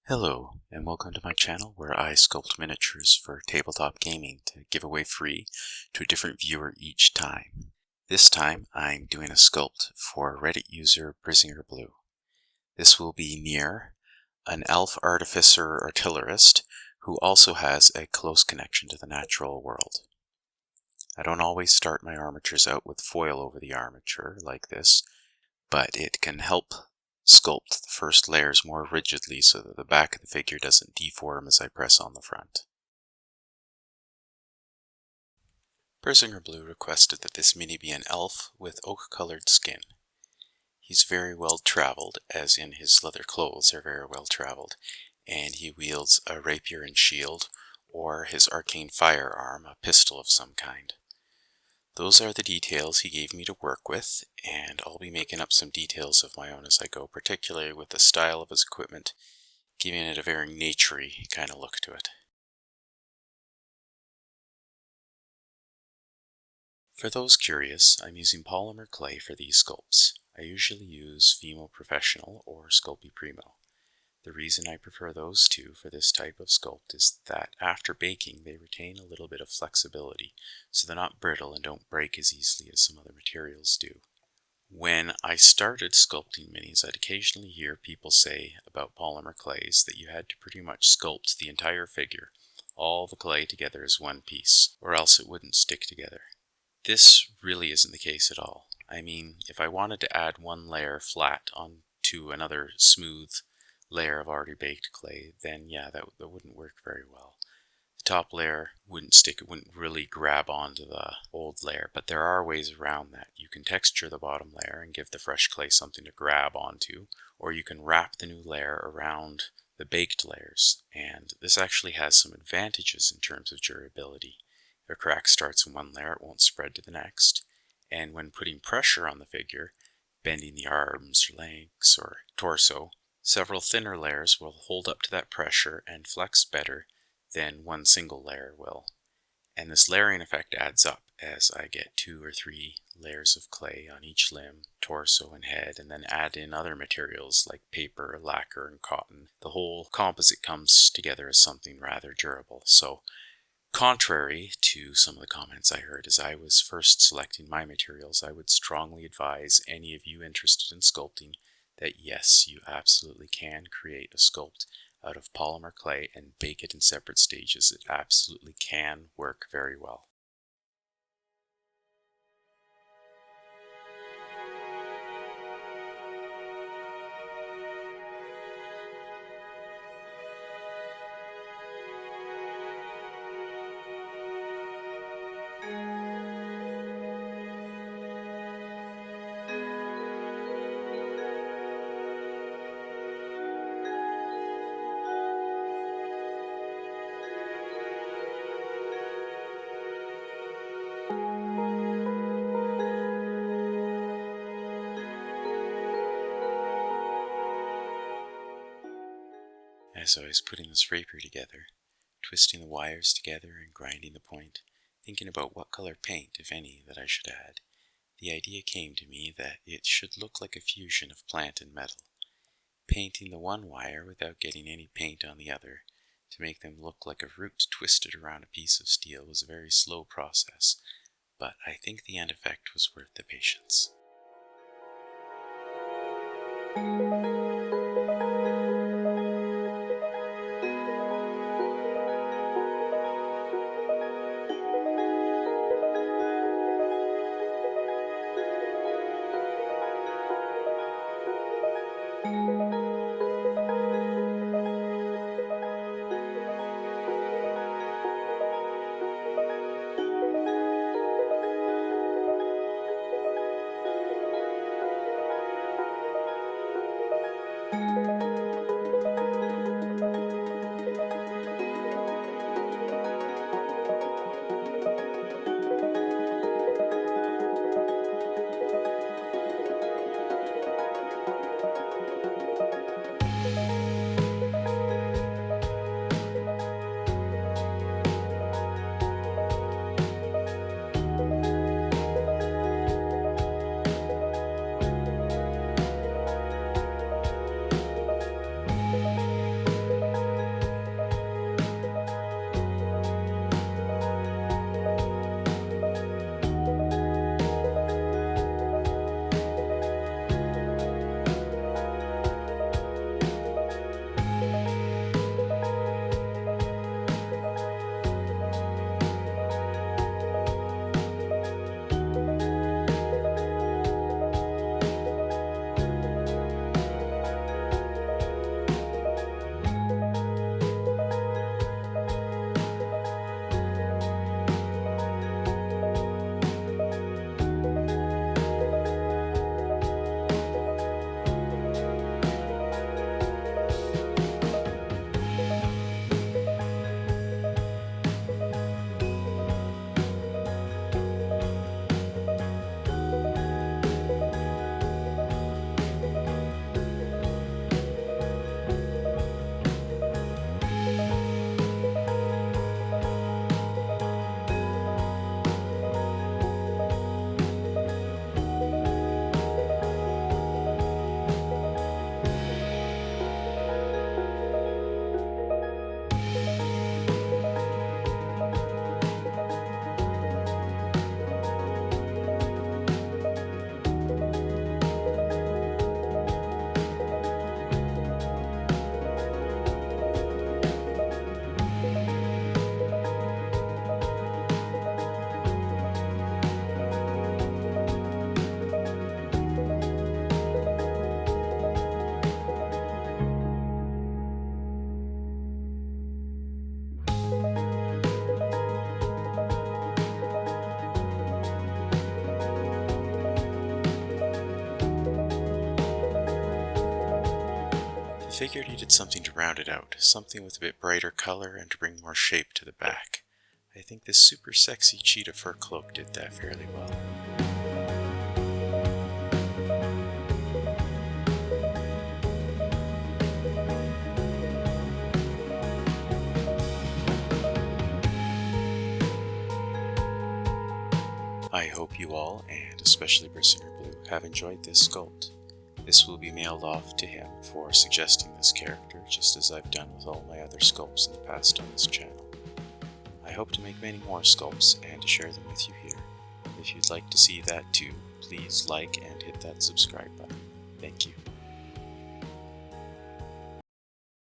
Hello, and welcome to my channel where I sculpt miniatures for tabletop gaming to give away free to a different viewer each time. This time I'm doing a sculpt for Reddit user brisingerblue. This will be near an elf artificer artillerist who also has a close connection to the natural world. I don't always start my armatures out with foil over the armature like this, but it can help sculpt the first layers more rigidly so that the back of the figure doesn't deform as I press on the front. brisingerblue requested that this mini be an elf with oak-colored skin. He's very well traveled, as in his leather clothes are very well traveled, and he wields a rapier and shield, or his arcane firearm, a pistol of some kind. Those are the details he gave me to work with, and I'll be making up some details of my own as I go, particularly with the style of his equipment, giving it a very naturey kind of look to it. For those curious, I'm using polymer clay for these sculpts. I usually use Vimo Professional or Sculpt Primo. The reason I prefer those two for this type of sculpt is that after baking they retain a little bit of flexibility, so they're not brittle and don't break as easily as some other materials do. When I started sculpting minis, I'd occasionally hear people say about polymer clays that you had to pretty much sculpt the entire figure, all the clay together as one piece, or else it wouldn't stick together. This really isn't the case at all. I mean, if I wanted to add one layer flat onto another smooth layer of already baked clay, then yeah, that wouldn't work very well. The top layer wouldn't stick, it wouldn't really grab onto the old layer, but there are ways around that. You can texture the bottom layer and give the fresh clay something to grab onto, or you can wrap the new layer around the baked layers, and this actually has some advantages in terms of durability. If a crack starts in one layer, it won't spread to the next, and when putting pressure on the figure, bending the arms or legs or torso, several thinner layers will hold up to that pressure and flex better than one single layer will. And this layering effect adds up as I get 2 or 3 layers of clay on each limb, torso, and head, and then add in other materials like paper, lacquer, and cotton. The whole composite comes together as something rather durable. So, contrary to some of the comments I heard as I was first selecting my materials, I would strongly advise any of you interested in sculpting that yes, you absolutely can create a sculpt out of polymer clay and bake it in separate stages. It absolutely can work very well. As I was putting this rapier together, twisting the wires together and grinding the point, thinking about what color paint, if any, that I should add, the idea came to me that it should look like a fusion of plant and metal. Painting the one wire without getting any paint on the other to make them look like a root twisted around a piece of steel was a very slow process, but I think the end effect was worth the patience. figured I needed something to round it out, something with a bit brighter color and to bring more shape to the back. I think this super sexy cheetah fur cloak did that fairly well. I hope you all, and especially brisingerblue, have enjoyed this sculpt. This will be mailed off to him for suggesting this character, just as I've done with all my other sculpts in the past on this channel. I hope to make many more sculpts and to share them with you here. If you'd like to see that too, please like and hit that subscribe button. Thank you.